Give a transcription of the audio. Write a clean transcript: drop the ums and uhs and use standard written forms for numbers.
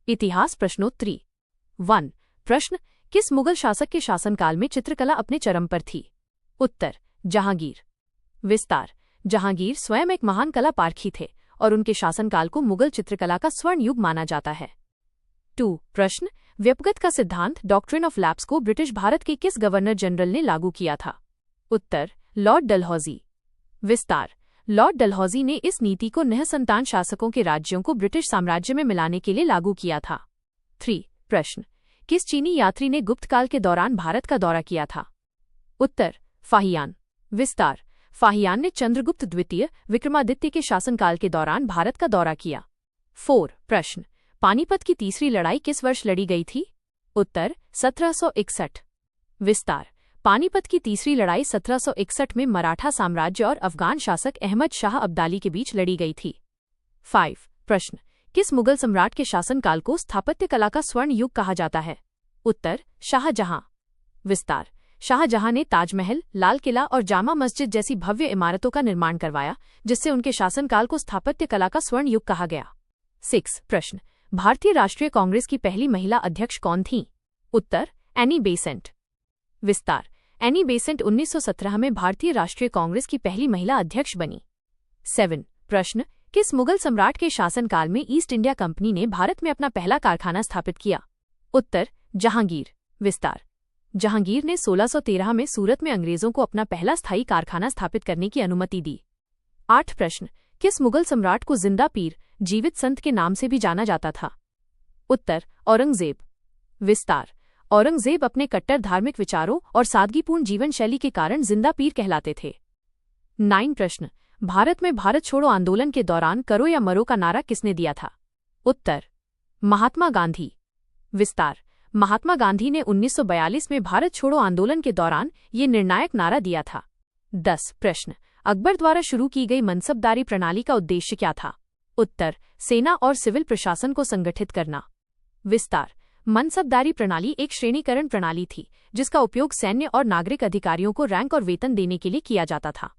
इतिहास प्रश्नोत्तरी 1। प्रश्न, किस मुगल शासक के शासनकाल में चित्रकला अपने चरम पर थी? उत्तर, जहांगीर। विस्तार, जहांगीर स्वयं एक महान कला पारखी थे और उनके शासनकाल को मुगल चित्रकला का स्वर्ण युग माना जाता है। 2। प्रश्न, व्यपगत का सिद्धांत डॉक्ट्रिन ऑफ लैप्स को ब्रिटिश भारत के किस गवर्नर जनरल ने लागू किया था? उत्तर, लॉर्ड डलहौजी। विस्तार, लॉर्ड डलहौजी ने इस नीति को निःसंतान शासकों के राज्यों को ब्रिटिश साम्राज्य में मिलाने के लिए लागू किया था। 3। प्रश्न, किस चीनी यात्री ने गुप्त काल के दौरान भारत का दौरा किया था? उत्तर, फाहियान। विस्तार, फाहियान ने चंद्रगुप्त द्वितीय विक्रमादित्य के शासनकाल के दौरान भारत का दौरा किया। 4। प्रश्न, पानीपत की तीसरी लड़ाई किस वर्ष लड़ी गई थी? उत्तर, 1761। विस्तार, पानीपत की तीसरी लड़ाई 1761 में मराठा साम्राज्य और अफगान शासक अहमद शाह अब्दाली के बीच लड़ी गई थी। 5। प्रश्न, किस मुगल सम्राट के शासनकाल को स्थापत्य कला का स्वर्ण युग कहा जाता है? उत्तर, शाहजहां। विस्तार, शाहजहां ने ताजमहल, लाल किला और जामा मस्जिद जैसी भव्य इमारतों का निर्माण करवाया, जिससे उनके शासनकाल को स्थापत्य कला का स्वर्ण युग कहा गया। 6। प्रश्न, भारतीय राष्ट्रीय कांग्रेस की पहली महिला अध्यक्ष कौन थीं? उत्तर, एनी बेसेंट। विस्तार, एनी बेसेंट 1917 में भारतीय राष्ट्रीय कांग्रेस की पहली महिला अध्यक्ष बनी। 7। प्रश्न, किस मुगल सम्राट के शासनकाल में ईस्ट इंडिया कंपनी ने भारत में अपना पहला कारखाना स्थापित किया? उत्तर, जहांगीर। विस्तार, जहांगीर ने 1613 में सूरत में अंग्रेजों को अपना पहला स्थायी कारखाना स्थापित करने की अनुमति दी। 8। प्रश्न, किस मुगल सम्राट को जिंदा पीर, जीवित संत के नाम से भी जाना जाता था? उत्तर, औरंगजेब। विस्तार, औरंगजेब अपने कट्टर धार्मिक विचारों और सादगीपूर्ण जीवन शैली के कारण जिंदा पीर कहलाते थे। 9। प्रश्न, भारत में भारत छोड़ो आंदोलन के दौरान करो या मरो का नारा किसने दिया था? उत्तर, महात्मा गांधी। विस्तार, महात्मा गांधी ने 1942 में भारत छोड़ो आंदोलन के दौरान ये निर्णायक नारा दिया था। 10। प्रश्न, अकबर द्वारा शुरू की गई मनसबदारी प्रणाली का उद्देश्य क्या था? उत्तर, सेना और सिविल प्रशासन को संगठित करना। विस्तार, मनसबदारी प्रणाली एक श्रेणीकरण प्रणाली थी जिसका उपयोग सैन्य और नागरिक अधिकारियों को रैंक और वेतन देने के लिए किया जाता था।